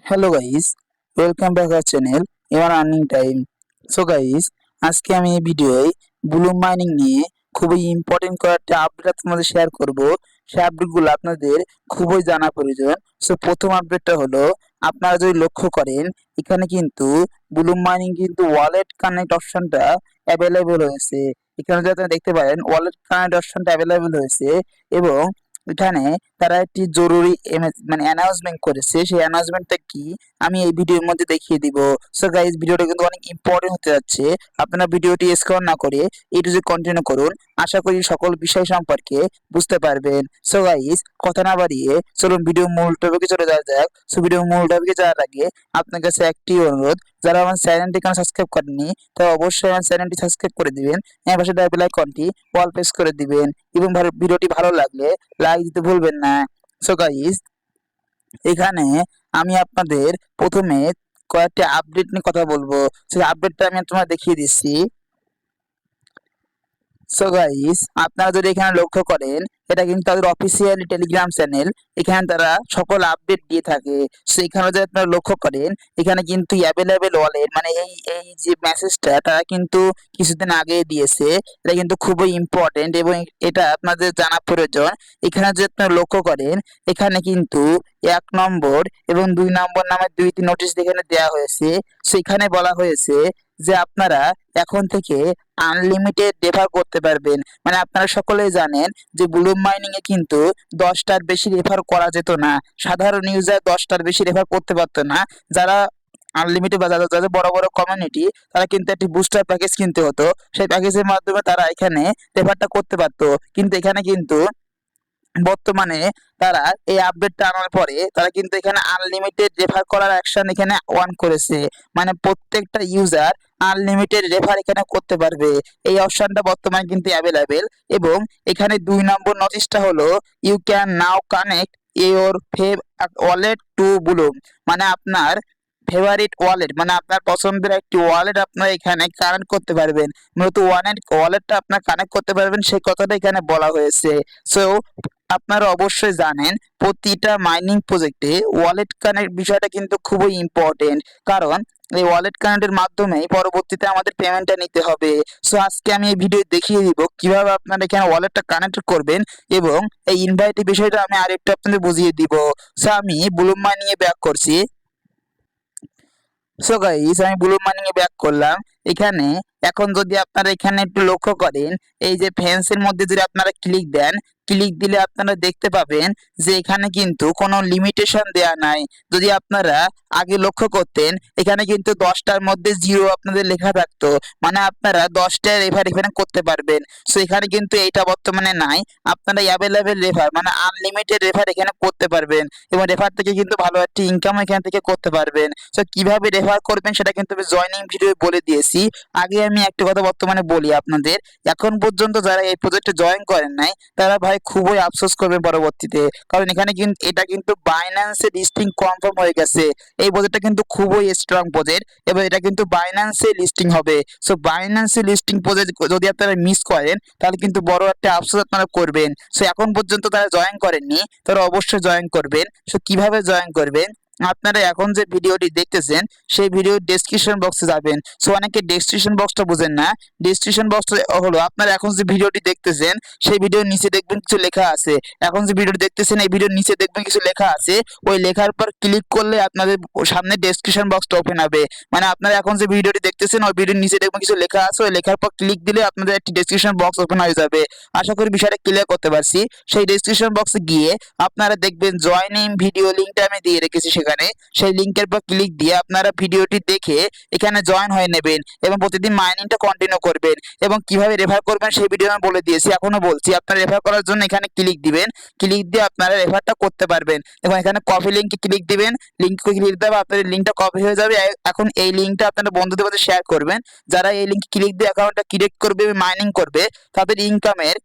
Hello guys, welcome back our channel এবার earning time. So guys, আজকে আমি এই ভিডিওয়ে ব্লুম মাইনিং নিয়ে খুবই ইম্পর্টেন্ট কয়েকটা আপডেট আপনাদের শেয়ার করব। সেই আপডেটগুলো আপনাদের খুবই জানা প্রয়োজন। সো প্রথম আপডেটটা হলো, আপনারা যদি লক্ষ্য করেন এখানে কিন্তু ব্লুম মাইনিং কিন্তু ওয়ালেট কানেক্ট অপশনটা অ্যাভেলেবেল হয়েছে। এখানে যদি আপনারা দেখতে পারেন ওয়ালেট কানেক্ট অপশনটা অ্যাভেলেবেল হয়েছে এবং এখানে তারা একটি জরুরি মানে অ্যানাউন্সমেন্ট করেছে। সেই অ্যানাউন্সমেন্টটা কি আমি এই ভিডিওর মধ্যে দেখিয়ে দিব। সো গাইস, ভিডিওটা কিন্তু অনেক ইম্পর্টেন্ট হতে যাচ্ছে। আপনারা ভিডিওটি স্কিপ না করে এইটুকু কন্টিনিউ করুন। আশা করি সকল বিষয় সম্পর্কে বুঝতে পারবেন। সো গাইস, কথা না বাড়িয়ে চলুন ভিডিও মূল টপিকে চলে যাওয়া যাক। সো ভিডিও মূল টপিকে যাওয়ার আগে আপনার কাছে একটি অনুরোধ, যারা আমার চ্যানেলটি কেন সাবস্ক্রাইব করেননি তারা অবশ্যই আমার চ্যানেলটি সাবস্ক্রাইব করে দিবেন। এর পাশে বেল আইকনটি অল প্রেস করে দিবেন এবং ভিডিওটি ভালো লাগলে লাইক দিতে ভুলবেন না। সো গাইস, এখানে আমি আপনাদের প্রথমে কয়েকটি আপডেট নিয়ে কথা বলবো। সেই আপডেটটা আমি তোমায় দেখিয়ে দিচ্ছি। সো গাইস, আপনারা যদি এখানে লক্ষ্য করেন, এটা কিন্তু তাদের অফিসিয়াল টেলিগ্রাম চ্যানেল। এখানে তারা সকল আপডেট দিয়ে থাকে। সো এখানে যদি আপনারা লক্ষ্য করেন, এখানে কিন্তু অ্যাভেলেবেল ওয়ালেট মানে এই এই যে মেসেজটা তারা কিন্তু কিছুদিন আগে দিয়েছে। এটা কিন্তু খুবই ইম্পর্টেন্ট এবং এটা আপনাদের জানা প্রয়োজন। এখানে যদি আপনারা লক্ষ্য করেন, এখানে কিন্তু 1 নম্বর এবং 2 নম্বর নামে দুইটি নোটিশ এখানে দেওয়া হয়েছে। সেখানে বলা হয়েছে যে আপনারা এখন থেকে আনলিমিটেড রেফার করতে পারবেন। মানে আপনারা সকলেই জানেন যে ব্লুম মাইনিং এ কিন্তু 10টার বেশি রেফার করা যেত না। সাধারণ ইউজার 10টার বেশি রেফার করতে পারতো না। যারা আনলিমিটেড বা যাদের বড় বড় কমিউনিটি, তারা কিন্তু একটি বুস্টার প্যাকেজ কিনতে হতো। সেই প্যাকেজের মাধ্যমে তারা এখানে রেফারটা করতে পারতো। কিন্তু এখানে কিন্তু বর্তমানে তারা এই আপডেটটা আনার পরে তারা কিন্তু এখানে আনলিমিটেড রেফার করার অ্যাকশন এখানে অন করেছে। মানে প্রত্যেকটা ইউজার আনলিমিটেড রেফার এখানে করতে পারবে। এই অপশনটা বর্তমানে কিন্তু অ্যাভেলেবেল। এবং এখানে 2 নম্বর নোটিশটা হলো, you can now connect your wallet to Bloom. মানে আপনার ফেভারিট ওয়ালেট মানে আপনার পছন্দের একটি ওয়ালেট আপনার এখানে কানেক্ট করতে পারবেন। মূলত ওয়ালেটটা আপনার কানেক্ট করতে পারবেন, সেই কথাটা এখানে বলা হয়েছে। সো আপনারা অবশ্যই জানেন প্রতিটা মাইনিং প্রজেক্টে ওয়ালেট কানেক্ট বিষয়টা কিন্তু খুবই ইম্পর্টেন্ট। কারণ এই ওয়ালেট কানেক্টের মাধ্যমেই পরবর্তীতে আমাদের পেমেন্টটা নিতে হবে। সো আজকে আমি এই ভিডিও দেখিয়ে দিব কিভাবে আপনারা এখানে ওয়ালেটটা কানেক্ট করবেন এবং এই ইনভাইটের বিষয়টা আমি আরেকটু আপনাদের বুঝিয়ে দিব। সো আমি ব্লুম মাইনিং এ ব্যাক করছি। সো গাইস, আমি ব্লু মাইনিং এ ব্যাক করলাম। এখানে এখন যদি আপনারা এখানে একটু লক্ষ্য করেন, এই যে ফেন্সের মধ্যে যদি আপনারা ক্লিক দেন, ক্লিক দিলে আপনারা দেখতে পাবেন যে এখানে কিন্তু কোনো লিমিটেশন দেয়া নাই। যদি আপনারা আগে লক্ষ্য করতেন, এখানে কিন্তু 10টার মধ্যে 0 আপনাদের লেখা থাকতো। মানে আপনারা 10টা রেফার এখানে করতে পারবেন। সো এখানে কিন্তু এইটা বর্তমানে নাই। আপনারা অ্যাভেলেবেল রেফার মানে আনলিমিটেড রেফার এখানে করতে পারবেন এবং রেফার থেকে কিন্তু ভালো একটা ইনকাম এখান থেকে করতে পারবেন। সো কিভাবে রেফার করবেন সেটা কিন্তু আমি জয়েনিং ভিডিও বলে দিয়েছি। আগে আমি একটা কথা বর্তমানে বলি আপনাদের, এখন পর্যন্ত যারা এই প্রজেক্টে জয়েন করেন নাই তারা ভাই খুবই আফসোস করবে পরবর্তীতে। কারণ এখানে কিন্তু এটা কিন্তু বাইন্যান্সের লিস্টিং কনফার্ম হয়ে গেছে। এই প্রজেক্টটা কিন্তু খুবই স্ট্রং প্রজেক্ট এবং এটা কিন্তু বাইন্যান্সে লিস্টিং হবে। সো বাইন্যান্সে লিস্টিং প্রজেক্ট যদি আপনারা মিস করেন তাহলে কিন্তু বড় একটা আফসোস আপনারা করবেন। সো এখন পর্যন্ত তারা জয়েন করেননি, তারা অবশ্যই জয়েন করবেন। সো কিভাবে জয়েন করবেন, আপনারা এখন যে ভিডিওটি দেখতেছেন সেই ভিডিওর ডেসক্রিপশন বক্সে যাবেন। সো অনেকে ডেসক্রিপশন বক্সটা বুঝেন না। ডেসক্রিপশন বক্সটা হলো, আপনারা এখন যে ভিডিওটি দেখতেছেন সেই ভিডিওর নিচে দেখবেন কিছু লেখা আছে। এখন যে ভিডিওটি দেখতেছেন এই ভিডিওর নিচে দেখবেন কিছু লেখা আছে। ওই লেখার পর ক্লিক করলে আপনাদের সামনে ডেসক্রিপশন বক্সটা ওপেন হবে। মানে আপনারা এখন যে ভিডিওটি দেখতেছেন ওই ভিডিওর নিচে দেখবেন কিছু লেখা আছে। ওই লেখার পর ক্লিক দিলে আপনাদের একটি ডেসক্রিপশন বক্স ওপেন হয়ে যাবে। আশা করি বিষয়টা ক্লিয়ার করতে পারছি। সেই ডেসক্রিপশন বক্সে গিয়ে আপনারা দেখবেন জয়েনিং ভিডিও লিঙ্কটা আমি দিয়ে রেখেছি সেখানে। সেই লিঙ্কের পর ক্লিক দিয়ে আপনারা ভিডিওটি দেখে এখানে জয়েন হয়ে নেবেন এবং প্রতিদিন মাইনিংটা কন্টিনিউ করবেন। এবং কিভাবে রেফার করবেন সেই ভিডিও আমি বলে দিয়েছি, এখনো বলছি। আপনারা রেফার করার জন্য এখানে ক্লিক দিবেন, ক্লিক দিয়ে আপনারা রেফারটা করতে পারবেন। এবং এখানে কপি লিঙ্কে ক্লিক দিবেন, লিঙ্কে ক্লিক দেবে আপনাদের লিঙ্কটা কপি হয়ে যাবে। এখন এই লিঙ্কটা আপনারা বন্ধুদের মধ্যে শেয়ার করবেন। যারা এই লিঙ্কে ক্লিক দিয়ে অ্যাকাউন্টটা ক্রিয়েট করবে মাইনিং করবে, তাদের ইনকামের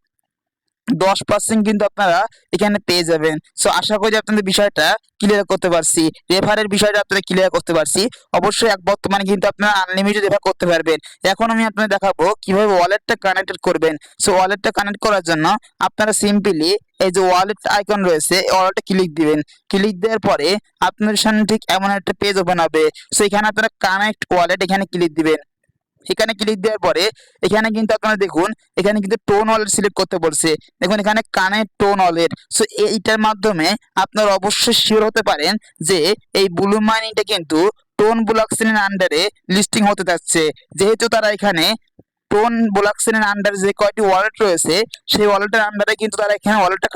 10% কিন্তু আপনারা এখানে পেয়ে যাবেন। সো আশা করি আপনাদের বিষয়টা ক্লিয়ার করতে পারছি, রেফারের বিষয়টা আপনারা ক্লিয়ার করতে পারছি। অবশ্যই বর্তমানে কিন্তু আপনারা আনলিমিটেড রেফার করতে পারবেন। এখন আমি আপনাদের দেখাবো কিভাবে ওয়ালেটটা কানেক্টেড করবেন। সো ওয়ালেটটা কানেক্ট করার জন্য আপনারা সিম্পলি এই যে ওয়ালেট আইকন রয়েছে, ওয়ালেটে ক্লিক দিবেন। ক্লিক দেওয়ার পরে আপনার সামনে ঠিক এমন একটা পেজ ওপেন হবে। সো এখানে আপনারা কানেক্ট ওয়ালেট এখানে ক্লিক দিবেন। এখানে ক্লিক দেওয়ার পরে এখানে কিন্তু আপনারা দেখুন, এখানে কিন্তু টোন ওয়ালেট সিলেক্ট করতে বলছে। দেখুন এখানে কানেক্ট টোন ওয়ালেট। সো এইটার মাধ্যমে আপনারা অবশ্যই শিওর হতে পারেন যে এই ব্লু মাইনিংটা কিন্তু টোন ব্লকচেনের আন্ডারে লিস্টিং হতে যাচ্ছে। যেহেতু তারা এখানে টোন ব্লকচেনের আন্ডারে যে কয়টি ওয়ালেট রয়েছে, সেই ওয়ালেটের আন্ডারে কিন্তু তারা এখানে ওয়ালেটটা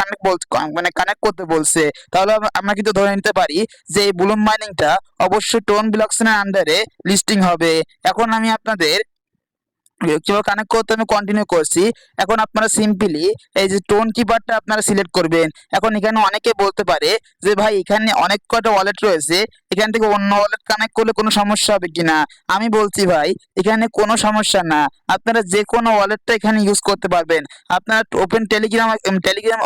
কানেক্ট করতে বলছে। তাহলে আমরা কিন্তু ধরে নিতে পারি যে এই ব্লু মাইনিংটা অবশ্যই টোন ব্লকচেনের আন্ডারে লিস্টিং হবে। এখন আমি আপনাদের কিভাবে কানেক্ট করতে আমি কন্টিনিউ করছি। এখন আপনারা সিম্পলি এই যে টোন কিপারটা আপনারা সিলেক্ট করবেন। এখন এখানে অনেকে বলতে পারে যে ভাই এখানে অনেক কয়টা ওয়ালেট রয়েছে, এখান থেকে অন্য ওয়ালেট কানেক্ট করলে কোনো সমস্যা হবে কিনা। আমি বলছি ভাই এখানে কোনো সমস্যা না, আপনারা যে কোনো ওয়ালেটটা এখানে ইউজ করতে পারবেন। আপনারা ওপেন টেলিগ্রাম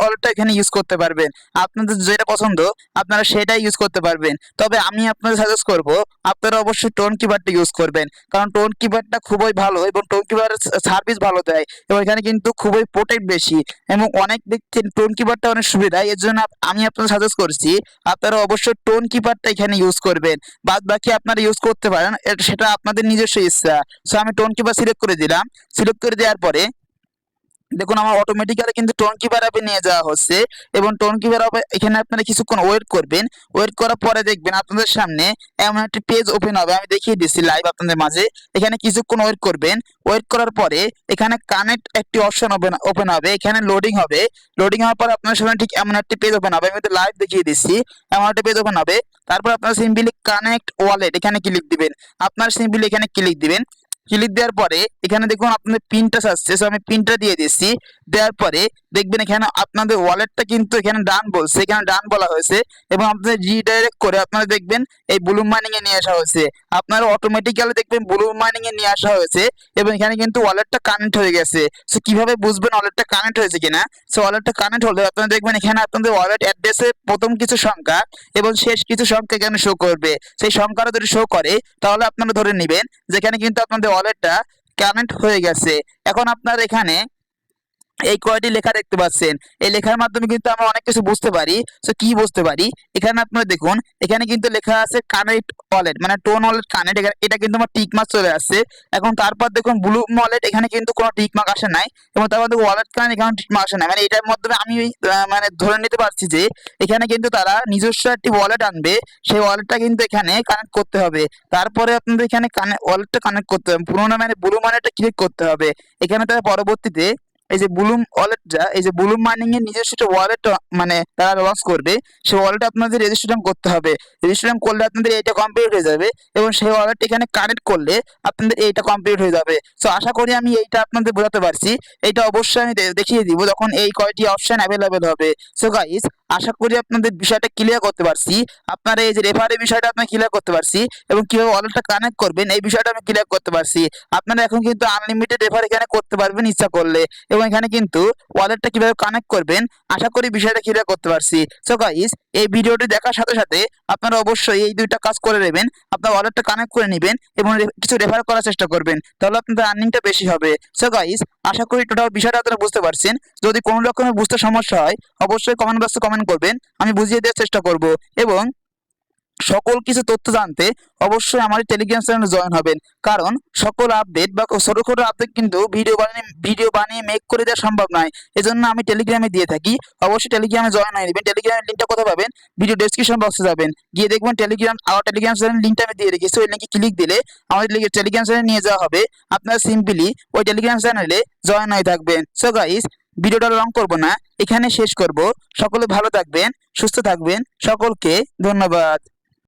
ওয়ালেটটা এখানে ইউজ করতে পারবেন। আপনাদের যেটা পছন্দ আপনারা সেটাই ইউজ করতে পারবেন। তবে আমি আপনাদের সাজেস্ট করব আপনারা অবশ্যই টোন কিপারটা ইউজ করবেন, কারণ টোন কিপারটা খুবই ভালো এবং টোন কিপারের সার্ভিস ভালো দেয় এবং এখানে কিন্তু খুবই প্রোটেক্ট বেশি এবং অনেক ব্যক্তি টোন কিপারটা অনেক সুবিধা। এর জন্য আমি আপনাদের সাজেস্ট করছি আপনারা অবশ্যই টোন কিপারটা এখানে ইউজ করবেন। বাদ বাকি আপনারা ইউজ করতে পারেন, সেটা আপনাদের নিজস্ব ইচ্ছা। সো আমি টোন কিপার সিলেক্ট করে দিলাম। সিলেক্ট করে দেওয়ার পরে দেখুন আমার অটোমেটিক্যালি কিন্তু টোন কিপার অ্যাপে নিয়ে যাওয়া হচ্ছে এবং টোন কিপার অ্যাপে এখানে আপনারা কিছুক্ষণ ওয়েট করবেন। ওয়েট করার পরে দেখবেন আপনাদের সামনে এমন একটি পেজ ওপেন হবে। আমি দেখিয়ে দিচ্ছি লাইভ আপনাদের মাঝে। এখানে কিছুক্ষণ ওয়েট করবেন। ওয়েট করার পরে এখানে কানেক্ট একটি অপশন ওপেন হবে। এখানে লোডিং হবে। লোডিং হওয়ার পর আপনার সামনে ঠিক এমন একটি পেজ ওপেন হবে। আমি তো লাইভ দেখিয়ে দিচ্ছি। এমন একটি পেজ ওপেন হবে। তারপর আপনারা সিম্পলি কানেক্ট ওয়ালেট এখানে ক্লিক দিবেন। আপনার সিম্পলি এখানে ক্লিক দিবেন। ক্লিক দেওয়ার পরে এখানে দেখুন আপনাদের পিনটা আসছে। সো আমি পিনটা দিয়ে দিচ্ছি। দেওয়ার পরে দেখবেন এখানে আপনাদের ওয়ালেটটা কিন্তু এখানে ডান বলছে, এখানে ডান বলা হয়েছে এবং আপনাদের রিডাইরেক্ট করে আপনারা দেখবেন এই ব্লু মাইনিং এ নিয়ে আসা হয়েছে। আপনারা অটোমেটিক্যালি দেখবেন ব্লু মাইনিং এ নিয়ে আসা হয়েছে এবং এখানে কিন্তু ওয়ালেটটা কানেক্ট হয়ে গেছে। সো কিভাবে বুঝবেন ওয়ালেটটা কানেক্ট হয়েছে কিনা? সো ওয়ালেটটা কানেক্ট হলে আপনারা দেখবেন এখানে আপনাদের ওয়ালেট অ্যাড্রেসে প্রথম কিছু সংখ্যা এবং শেষ কিছু সংখ্যা এখানে শো করবে। সেই সংখ্যাটা যদি শো করে তাহলে আপনারা ধরে নেবেন যেখানে কিন্তু আপনাদের ওয়ালেটটা কানেক্ট হয়ে গেছে। এখন আপনার এখানে এই কয়টি লেখা দেখতে পাচ্ছেন, এই লেখার মাধ্যমে কিন্তু আমরা অনেক কিছু বুঝতে পারি। সো কি বুঝতে পারি, এখানে আপনারা দেখুন এখানে কিন্তু লেখা আছে কানেক্ট ওয়ালেট, মানে টোন ওয়ালেট কানেক্ট, এটা কিন্তু আমার টিক মার্ক চলে আসছে। এখন তারপর দেখুন ব্লু ওয়ালেট, এখানে কিন্তু কোনো টিক মার্ক আসে নাই এবং তারপর দেখুন ওয়ালেট কানেক্ট, এখানে টিক মার্ক আসে নাই। মানে এটার মাধ্যমে আমি মানে ধরে নিতে পারছি যে এখানে কিন্তু তারা নিজস্ব একটি ওয়ালেট আনবে, সেই ওয়ালেটটা কিন্তু এখানে কানেক্ট করতে হবে। তারপরে আপনাদের এখানে ওয়ালেটটা কানেক্ট করতে হবে, পুরোনো মানে ব্লু ওয়ালেটটা ক্লিক করতে হবে। এখানে তারা পরবর্তীতে এই যে ব্লুম ওয়ালেটটা, এই যে ব্লুম মাইনিং এর নিজস্ব একটা ওয়ালেট মানে তারা লঞ্চ করবে, সেই ওয়ালেটে আপনাদের রেজিস্ট্রেশন করতে হবে। রেজিস্ট্রেশন করলে আপনাদের এইটা কমপ্লিট হয়ে যাবে এবং সেই ওয়ালেট এখানে কানেক্ট করলে আপনাদের এইটা কমপ্লিট হয়ে যাবে। সো আশা করি আমি এইটা আপনাদের বোঝাতে পারছি। এইটা অবশ্যই আমি দেখিয়ে দিব যখন এই কয়টি অপশন অ্যাভেলেবেল হবে। সো গাইস আশা করি আপনাদের বিষয়টা ক্লিয়ার করতে পারছি। আপনারা এই যে রেফারি বিষয়টা আপনি ক্লিয়ার করতে পারছি এবং কিভাবে ওয়ালেটটা কানেক্ট করবেন এই বিষয়টা আমি ক্লিয়ার করতে পারছি। আপনারা এখন কিন্তু আনলিমিটেড রেফার এখানে করতে পারবেন ইচ্ছা করলে এবং এখানে কিন্তু ওয়ালেটটা কিভাবে কানেক্ট করবেন আশা করি বিষয়টা ক্লিয়ার করতে পারছি। সো গাইস এই ভিডিওটি দেখার সাথে সাথে আপনারা অবশ্যই এই দুইটা কাজ করে নেবেন। আপনার ওয়ালেটটা কানেক্ট করে নেবেন এবং কিছু রেফার করার চেষ্টা করবেন, তাহলে আপনাদের আর্নিংটা বেশি হবে। সো গাইস আশা করি টোটাল বিষয়টা আপনারা বুঝতে পারছেন। যদি কোনো রকমের বুঝতে সমস্যা হয় অবশ্যই কমেন্ট বক্সে কমেন্ট করবেন, আমি বুঝিয়ে দেওয়ার চেষ্টা করব। এবং সকল কিছু তথ্য জানতে অবশ্যই আমার টেলিগ্রাম চ্যানেলে জয়েন হবেন, কারণ সকল আপডেট বা ছোটখাটো আপডেট কিন্তু ভিডিও বানিয়ে মেক করে দেওয়া সম্ভব নয়। এজন্য আমি টেলিগ্রামে দিয়ে থাকি। অবশ্যই টেলিগ্রামে জয়েন হয়ে নেবেন। টেলিগ্রামের লিঙ্কটা কোথায় পাবেন? ভিডিও ডেসক্রিপশন বক্সে যাবেন, গিয়ে দেখবেন টেলিগ্রাম চ্যানেল লিঙ্কটা আমি দিয়ে রেখেছি। ওই লিঙ্কে ক্লিক দিলে আমাদের টেলিগ্রাম চ্যানেলে নিয়ে যাওয়া হবে। আপনারা সিম্পলি ওই টেলিগ্রাম চ্যানেলে জয়েন হয়ে থাকবেন। সো গাইস ভিডিওটা লং করব না, এখানে শেষ করব। সকলে ভালো থাকবেন, সুস্থ থাকবেন, সকলকে ধন্যবাদ।